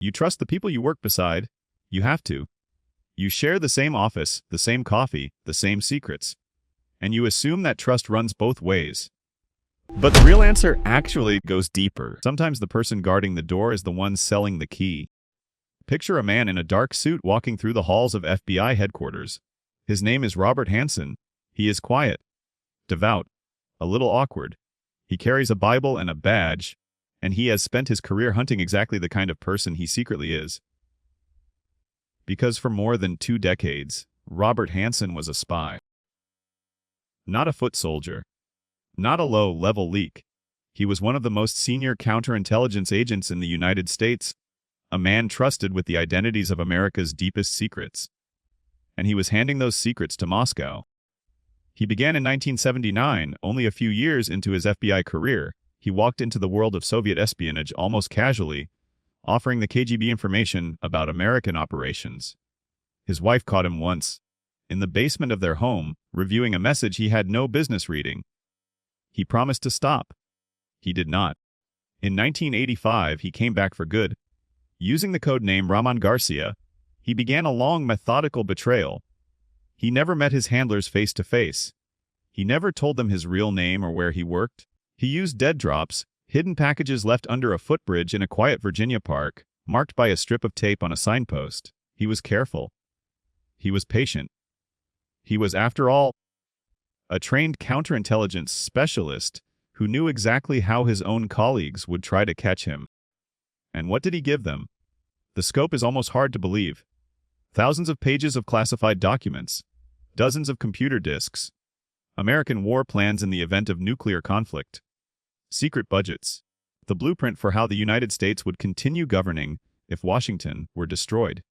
You trust the people you work beside. You have to. You share the same office, the same coffee, the same secrets. And you assume that trust runs both ways. But the real answer actually goes deeper. Sometimes the person guarding the door is the one selling the key. Picture a man in a dark suit walking through the halls of FBI headquarters. His name is Robert Hanssen. He is quiet, devout, a little awkward. He carries a Bible and a badge, and he has spent his career hunting exactly the kind of person he secretly is. Because for more than 2 decades, Robert Hanssen was a spy. Not a foot soldier. Not a low-level leak. He was one of the most senior counterintelligence agents in the United States, a man trusted with the identities of America's deepest secrets. And he was handing those secrets to Moscow. He began in 1979, only a few years into his FBI career. He walked into the world of Soviet espionage almost casually, offering the KGB information about American operations. His wife caught him once, in the basement of their home, reviewing a message he had no business reading. He promised to stop. He did not. In 1985, he came back for good. Using the code name Ramon Garcia, he began a long, methodical betrayal. He never met his handlers face to face. He never told them his real name or where he worked. He used dead drops, hidden packages left under a footbridge in a quiet Virginia park, marked by a strip of tape on a signpost. He was careful. He was patient. He was, after all, a trained counterintelligence specialist who knew exactly how his own colleagues would try to catch him. And what did he give them? The scope is almost hard to believe. Thousands of pages of classified documents, dozens of computer disks, American war plans in the event of nuclear conflict, secret budgets, the blueprint for how the United States would continue governing if Washington were destroyed.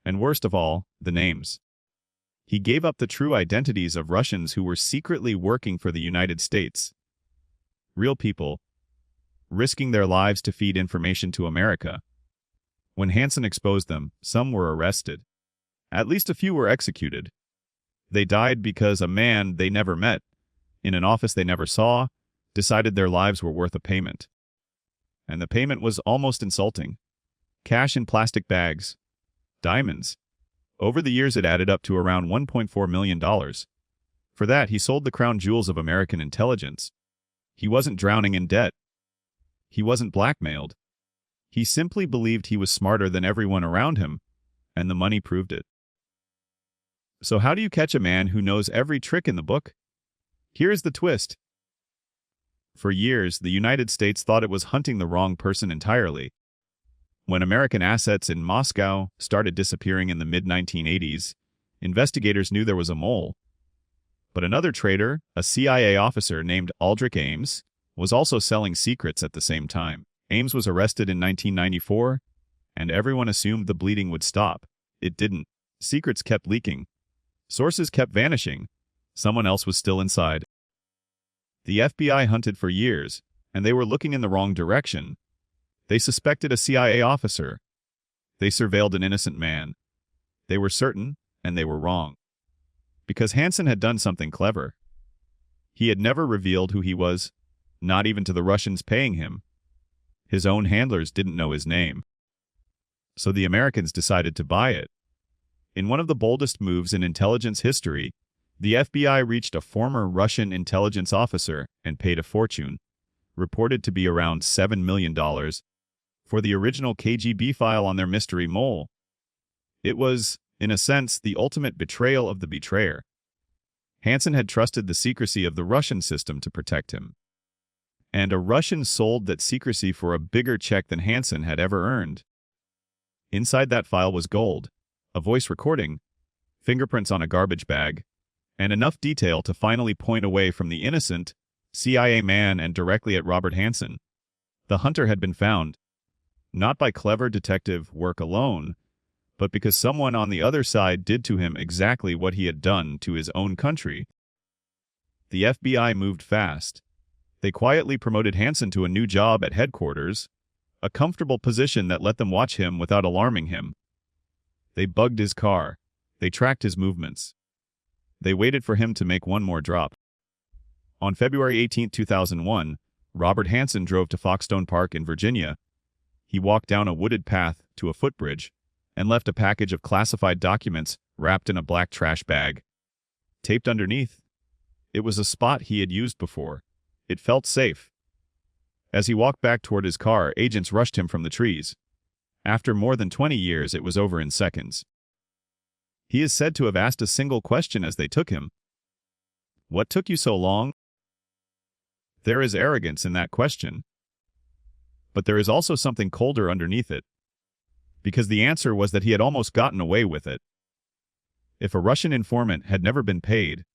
And worst of all, the names. He gave up the true identities of Russians who were secretly working for the United States. Real people, risking their lives to feed information to America. When Hanssen exposed them, some were arrested. At least a few were executed. They died because a man they never met, in an office they never saw, decided their lives were worth a payment. And the payment was almost insulting. Cash in plastic bags. Diamonds. Over the years it added up to around $1.4 million. For that, he sold the crown jewels of American intelligence. He wasn't drowning in debt. He wasn't blackmailed. He simply believed he was smarter than everyone around him, and the money proved it. So how do you catch a man who knows every trick in the book? Here's the twist. For years, the United States thought it was hunting the wrong person entirely. When American assets in Moscow started disappearing in the mid-1980s, investigators knew there was a mole. But another traitor, a CIA officer named Aldrich Ames, was also selling secrets at the same time. Ames was arrested in 1994, and everyone assumed the bleeding would stop. It didn't. Secrets kept leaking. Sources kept vanishing. Someone else was still inside. The FBI hunted for years, and they were looking in the wrong direction. They suspected a CIA officer. They surveilled an innocent man. They were certain, and they were wrong. Because Hanssen had done something clever. He had never revealed who he was, not even to the Russians paying him. His own handlers didn't know his name. So the Americans decided to buy it. In one of the boldest moves in intelligence history, the FBI reached a former Russian intelligence officer and paid a fortune, reported to be around $7 million, for the original KGB file on their mystery mole. It was, in a sense, the ultimate betrayal of the betrayer. Hanssen had trusted the secrecy of the Russian system to protect him. And a Russian sold that secrecy for a bigger check than Hanssen had ever earned. Inside that file was gold, a voice recording, fingerprints on a garbage bag, and enough detail to finally point away from the innocent CIA man and directly at Robert Hanssen. The hunter had been found, not by clever detective work alone, but because someone on the other side did to him exactly what he had done to his own country. The FBI moved fast. They quietly promoted Hanssen to a new job at headquarters, a comfortable position that let them watch him without alarming him. They bugged his car. They tracked his movements. They waited for him to make one more drop. On February 18, 2001, Robert Hanssen drove to Foxstone Park in Virginia. He walked down a wooded path to a footbridge and left a package of classified documents wrapped in a black trash bag. Taped underneath, it was a spot he had used before. It felt safe. As he walked back toward his car, agents rushed him from the trees. After more than 20 years, it was over in seconds. He is said to have asked a single question as they took him. "What took you so long?" There is arrogance in that question. But there is also something colder underneath it. Because the answer was that he had almost gotten away with it. If a Russian informant had never been paid,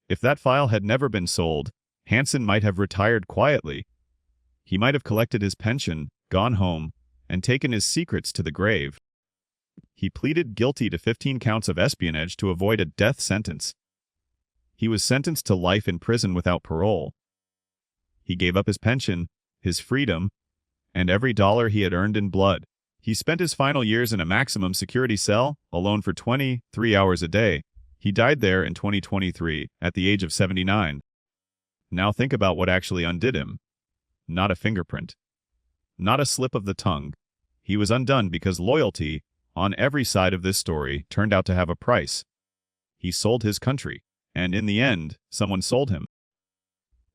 if that file had never been sold, Hanssen might have retired quietly. He might have collected his pension, gone home, and taken his secrets to the grave. He pleaded guilty to 15 counts of espionage to avoid a death sentence. He was sentenced to life in prison without parole. He gave up his pension, his freedom, and every dollar he had earned in blood. He spent his final years in a maximum security cell, alone for 23 hours a day. He died there in 2023, at the age of 79. Now think about what actually undid him. Not a fingerprint. Not a slip of the tongue. He was undone because loyalty, on every side of this story, turned out to have a price. He sold his country, and in the end, someone sold him.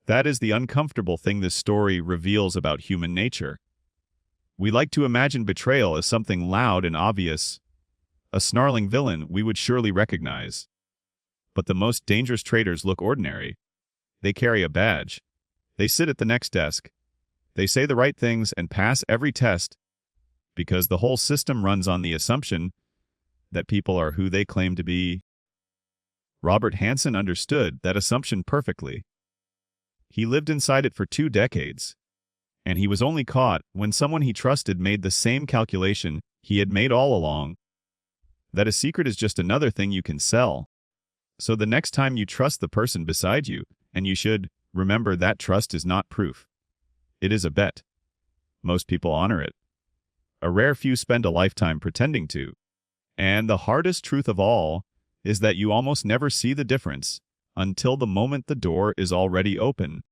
That is the uncomfortable thing this story reveals about human nature. We like to imagine betrayal as something loud and obvious, a snarling villain we would surely recognize. But the most dangerous traitors look ordinary. They carry a badge. They sit at the next desk. They say the right things and pass every test, because the whole system runs on the assumption that people are who they claim to be. Robert Hanssen understood that assumption perfectly. He lived inside it for 2 decades. And he was only caught when someone he trusted made the same calculation he had made all along. That a secret is just another thing you can sell. So the next time you trust the person beside you, and you should, remember that trust is not proof. It is a bet. Most people honor it. A rare few spend a lifetime pretending to. And the hardest truth of all is that you almost never see the difference until the moment the door is already open.